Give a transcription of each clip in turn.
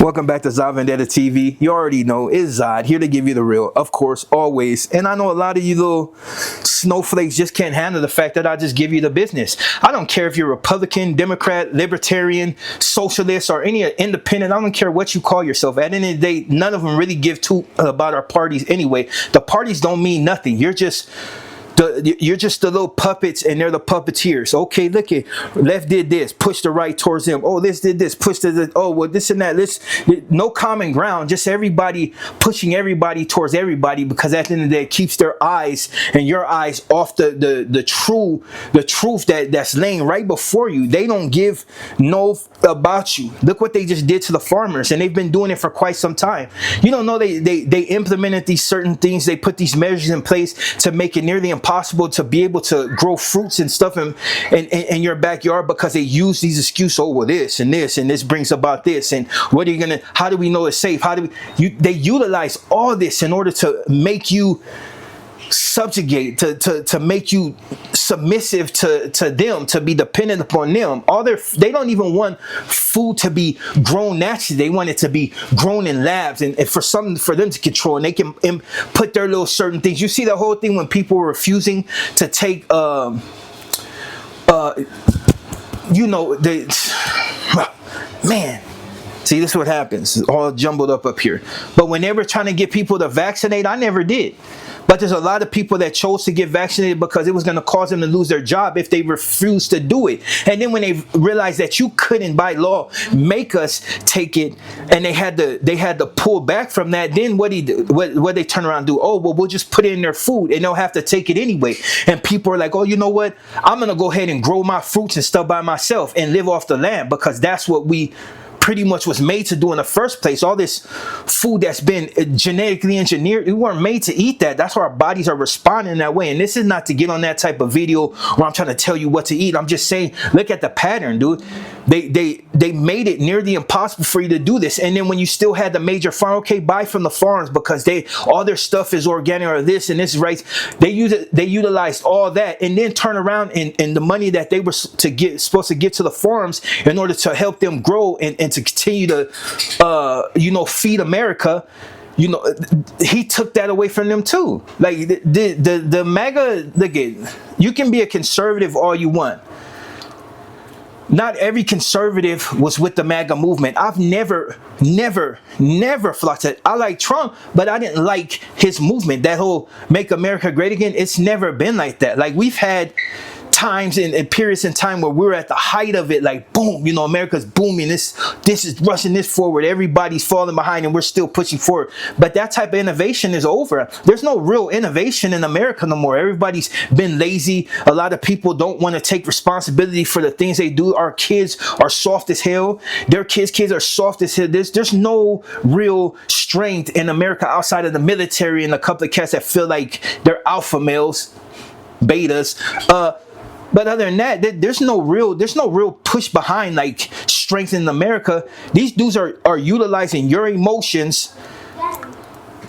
Welcome back to Zod Vendetta TV. You already know, it's Zod, here to give you the real, of course, always. And I know a lot of you little snowflakes just can't handle the fact that I just give you the business. I don't care if you're Republican, Democrat, Libertarian, Socialist, or any independent. I don't care what you call yourself. At the end of the day, none of them really give two about our parties anyway. The parties don't mean nothing. You're just the little puppets, and they're the puppeteers. Okay, look at left did this, push the right towards them. Oh, this did this, push the oh, well, this and that. No common ground, just everybody pushing everybody towards everybody, because at the end of the day, it keeps their eyes and your eyes off the truth that's laying right before you. They don't give no about you. Look what they just did to the farmers, and they've been doing it for quite some time. You don't know they implemented these certain things. They put these measures in place to make it nearly impossible to be able to grow fruits and stuff in your backyard, because they use these excuses. Oh, well, this and this and this brings about this, and what are you gonna, how do we know it's safe? They utilize all this in order to make you subjugate, to make you submissive to them, to be dependent upon them. They don't even want food to be grown naturally. They want it to be grown in labs, and for them to control, and they can put their little certain things. You see the whole thing when people were refusing to take man. See, this is what happens. It's all jumbled up here. But when they were trying to get people to vaccinate, I never did. But there's a lot of people that chose to get vaccinated because it was going to cause them to lose their job if they refused to do it. And then when they realized that you couldn't, by law, make us take it, and they had to pull back from that, then what they turn around and do? Oh, well, we'll just put it in their food, and they'll have to take it anyway. And people are like, oh, you know what? I'm going to go ahead and grow my fruits and stuff by myself and live off the land, because that's what we pretty much was made to do in the first place. All this food that's been genetically engineered, we weren't made to eat that. That's why our bodies are responding that way. And this is not to get on that type of video where I'm trying to tell you what to eat. I'm just saying, look at the pattern, dude. They made it nearly impossible for you to do this. And then when you still had the major farm, okay, buy from the farms, because all their stuff is organic, or this and this rights. They utilized all that, and then turn around and the money that they were supposed to get to the farms in order to help them grow and to continue to feed America. He took that away from them too. Like the MAGA, look at, you can be a conservative all you want. Not every conservative was with the MAGA movement. I've never flocked it. I like Trump, but I didn't like his movement. That whole "Make America Great Again." It's never been like that. Like, we've had times and periods in time where we're at the height of it, like boom, America's booming, this is rushing this forward, everybody's falling behind, and we're still pushing forward. But that type of innovation is over. There's no real innovation in America no more. Everybody's been lazy. A lot of people don't want to take responsibility for the things they do. Our kids are soft as hell. Their kids are soft as hell. There's no real strength in America outside of the military and a couple of cats that feel like they're alpha males, betas. But other than that, there's no real push behind, like, strength in America. These dudes are utilizing your emotions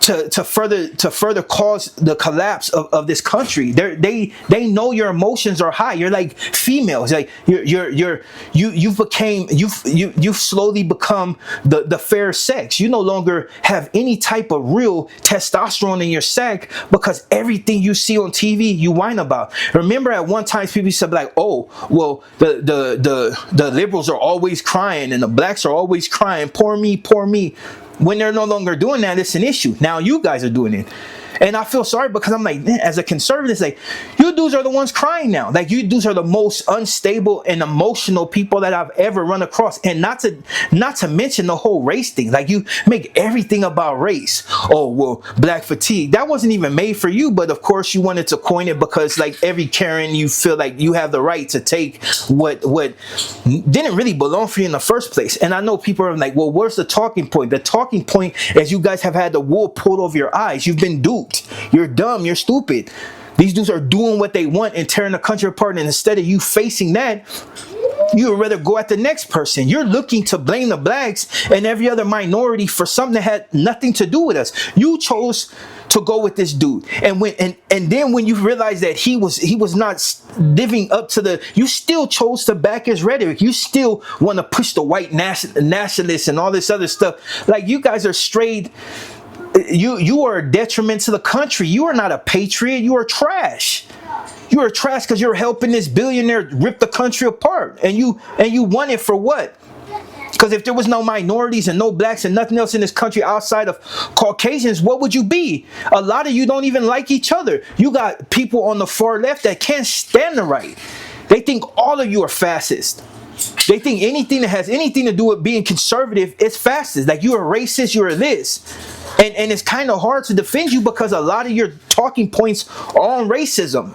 to further cause the collapse of this country. They know your emotions are high. You're like females. Like you've slowly become the fair sex. You no longer have any type of real testosterone in your sack, because everything you see on TV you whine about. Remember, at one time people said, like, oh, well, the liberals are always crying and the blacks are always crying, poor me, poor me. When they're no longer doing that, it's an issue. Now you guys are doing it. And I feel sorry, because I'm like, man, as a conservative, it's like, you dudes are the ones crying now. Like, you dudes are the most unstable and emotional people that I've ever run across. And not to mention the whole race thing. Like, you make everything about race. Oh, well, black fatigue. That wasn't even made for you, but of course you wanted to coin it, because like every Karen, you feel like you have the right to take what didn't really belong for you in the first place. And I know people are like, well, where's the talking point? The talking point is you guys have had the wool pulled over your eyes. You've been duped. You're dumb. You're stupid. These dudes are doing what they want and tearing the country apart. And instead of you facing that, you would rather go at the next person. You're looking to blame the blacks and every other minority for something that had nothing to do with us. You chose to go with this dude. And then when you realize that he was not living up to you still chose to back his rhetoric. You still want to push the white nationalists and all this other stuff. Like, you guys are straight. You are a detriment to the country. You are not a patriot. You are trash. You are trash because you're helping this billionaire rip the country apart. And you want it for what? Because if there was no minorities and no blacks and nothing else in this country outside of Caucasians, what would you be? A lot of you don't even like each other. You got people on the far left that can't stand the right. They think all of you are fascist. They think anything that has anything to do with being conservative is fascist. Like, you're a racist, you're this. And it's kind of hard to defend you because a lot of your talking points are on racism,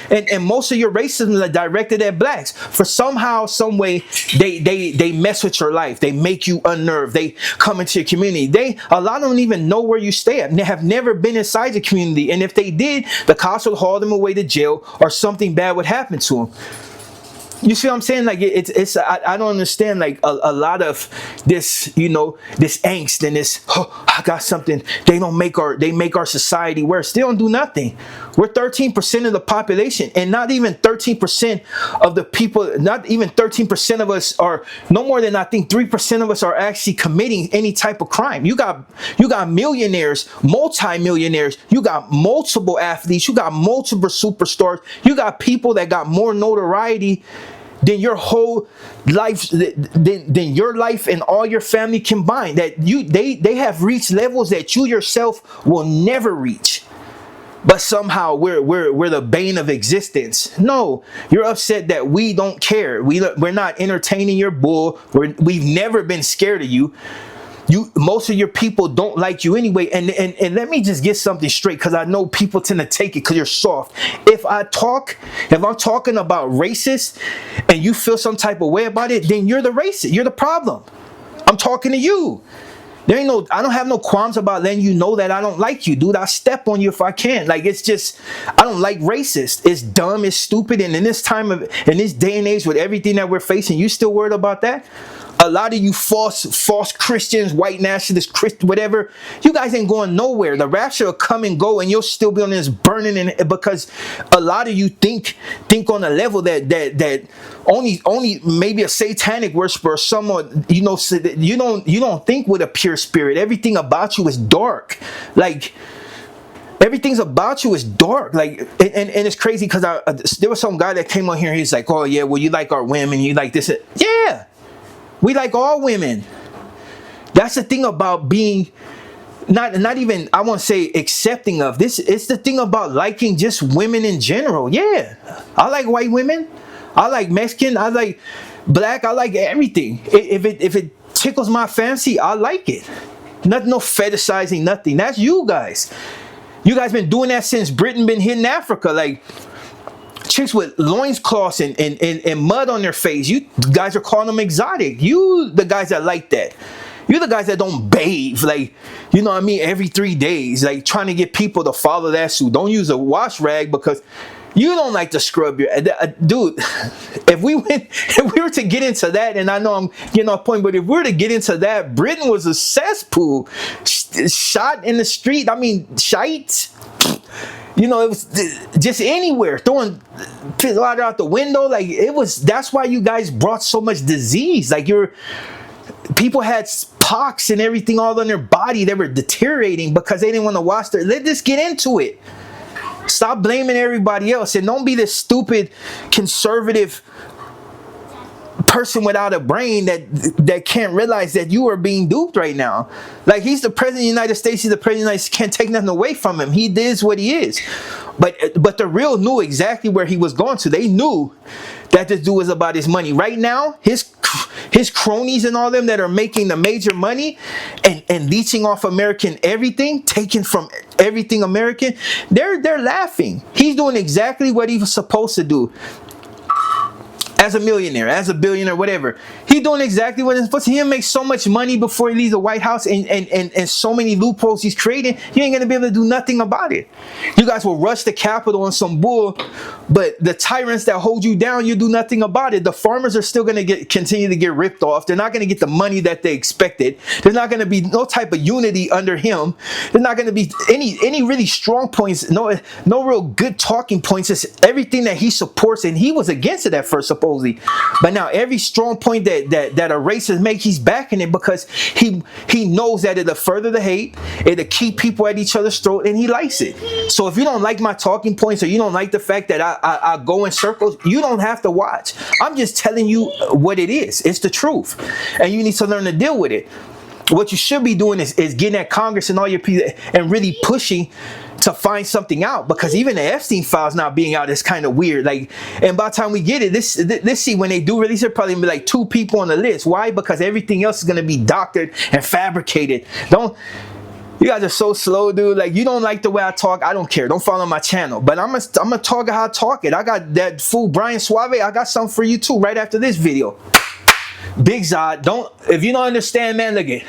and most of your racism are directed at blacks. For somehow, some way, they mess with your life. They make you unnerved. They come into your community. A lot of them don't even know where you stay at. They have never been inside the community. And if they did, the cops would haul them away to jail or something bad would happen to them. You see what I'm saying? Like, I don't understand, like, a lot of this, this angst and this, oh, I got something. They make our society worse. They don't do nothing. We're 13% of the population, and not even 13% of the people, not even 13% of us are, no more than I think 3% of us are actually committing any type of crime. You got millionaires, multi-millionaires, you got multiple athletes, you got multiple superstars, you got people that got more notoriety than your whole life, than your life and all your family combined. That they have reached levels that you yourself will never reach. But somehow we're the bane of existence. No, you're upset that we don't care. We're not entertaining your bull. We've never been scared of you. Most of your people don't like you anyway. And let me just get something straight, because I know people tend to take it because you're soft. If I'm talking about racist and you feel some type of way about it, then you're the racist. You're the problem. I'm talking to you. I don't have no qualms about letting you know that I don't like you, dude. I'll step on you if I can. Like, it's just, I don't like racist. It's dumb, it's stupid. And in this day and age with everything that we're facing, you still worried about that? A lot of you false Christians, white nationalists, whatever, you guys ain't going nowhere. The rapture will come and go, and you'll still be on this burning, because a lot of you think on a level that only maybe a satanic worshiper or someone, you don't think with a pure spirit. Everything about you is dark. Like, everything's about you is dark. Like, and it's crazy because there was some guy that came on here. He's like, oh yeah, well, you like our women, you like this. Yeah. We like all women. That's the thing about being not even, I won't say accepting of this. It's the thing about liking just women in general. Yeah, I like white women. I like Mexican. I like black. I like everything. If it tickles my fancy, I like it. No fetishizing, nothing. That's you guys. You guys been doing that since Britain been hitting Africa. Like, chicks with loincloths and mud on their face. You guys are calling them exotic. You the guys that like that. You're the guys that don't bathe, like, you know what I mean, every 3 days, like trying to get people to follow that suit. Don't use a wash rag because you don't like to scrub your dude. If we were to get into that, and I know I'm getting off point, but if we were to get into that, Britain was a cesspool. Shot in the street. I mean, shite. It was just anywhere, throwing water out the window. Like, it was, that's why you guys brought so much disease. Like, people had pox and everything all on their body. They were deteriorating because they didn't want to wash their, let's just get into it. Stop blaming everybody else, and don't be this stupid conservative person without a brain that can't realize that you are being duped right now. Like, he's the president of the United States. He's the president of the United States. Can't take nothing away from him. He is what he is. But the real knew exactly where he was going to. They knew that this dude was about his money. Right now, his cronies and all them that are making the major money and leeching off American everything, taking from everything American, they're laughing. He's doing exactly what he was supposed to do. As a millionaire, as a billionaire, whatever. He doing exactly what it's supposed to. He'll make so much money before he leaves the White House, and so many loopholes he's creating. You ain't gonna be able to do nothing about it. You guys will rush the Capitol on some bull, but the tyrants that hold you down, you do nothing about it. The farmers are still gonna continue to get ripped off. They're not gonna get the money that they expected. There's not gonna be no type of unity under him. There's not gonna be any really strong points. No real good talking points. It's everything that he supports, and he was against it at first supposedly, but now every strong point that a racist make, he's backing it because he knows that it'll further the hate, it'll keep people at each other's throat, and he likes it. So if you don't like my talking points, or you don't like the fact that I go in circles, you don't have to watch. I'm just telling you what it is. It's the truth, and you need to learn to deal with it. What you should be doing is getting at Congress and all your people and really pushing to find something out, because even the Epstein files not being out is kind of weird. Like, and by the time we get it, let's see, when they do release it, probably be like 2 people on the list. Why? Because everything else is going to be doctored and fabricated. You guys are so slow, dude. Like, you don't like the way I talk, I don't care. Don't follow my channel. But I'm gonna talk how I talk it. I got that fool Brian Suave. I got something for you too right after this video. Big Zod, if you don't understand, man, look it.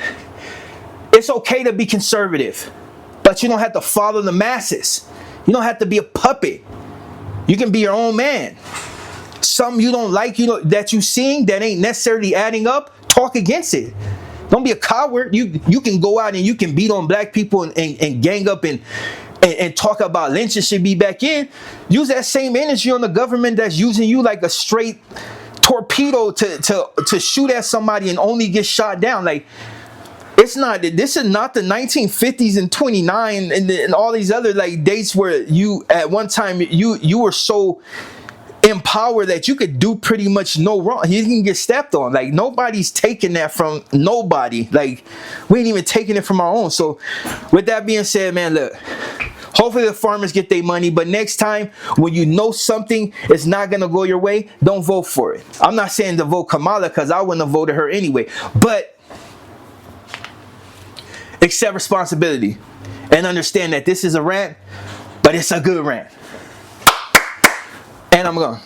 It's okay to be conservative, but you don't have to follow the masses. You don't have to be a puppet. You can be your own man. Something you don't like, that you seeing that ain't necessarily adding up, talk against it. Don't be a coward. You can go out and you can beat on black people and gang up and talk about lynching should be back in. Use that same energy on the government that's using you like a straight torpedo to shoot at somebody and only get shot down. Like, this is not the 1950s and 29 and all these other like dates where you at one time you were so empowered that you could do pretty much no wrong. You can get stepped on. Like, nobody's taking that from nobody. Like, we ain't even taking it from our own. So with that being said, man, look, hopefully the farmers get their money, but next time when you know something is not going to go your way, don't vote for it. I'm not saying to vote Kamala, because I wouldn't have voted her anyway, but accept responsibility and understand that this is a rant, but it's a good rant. And I'm gone.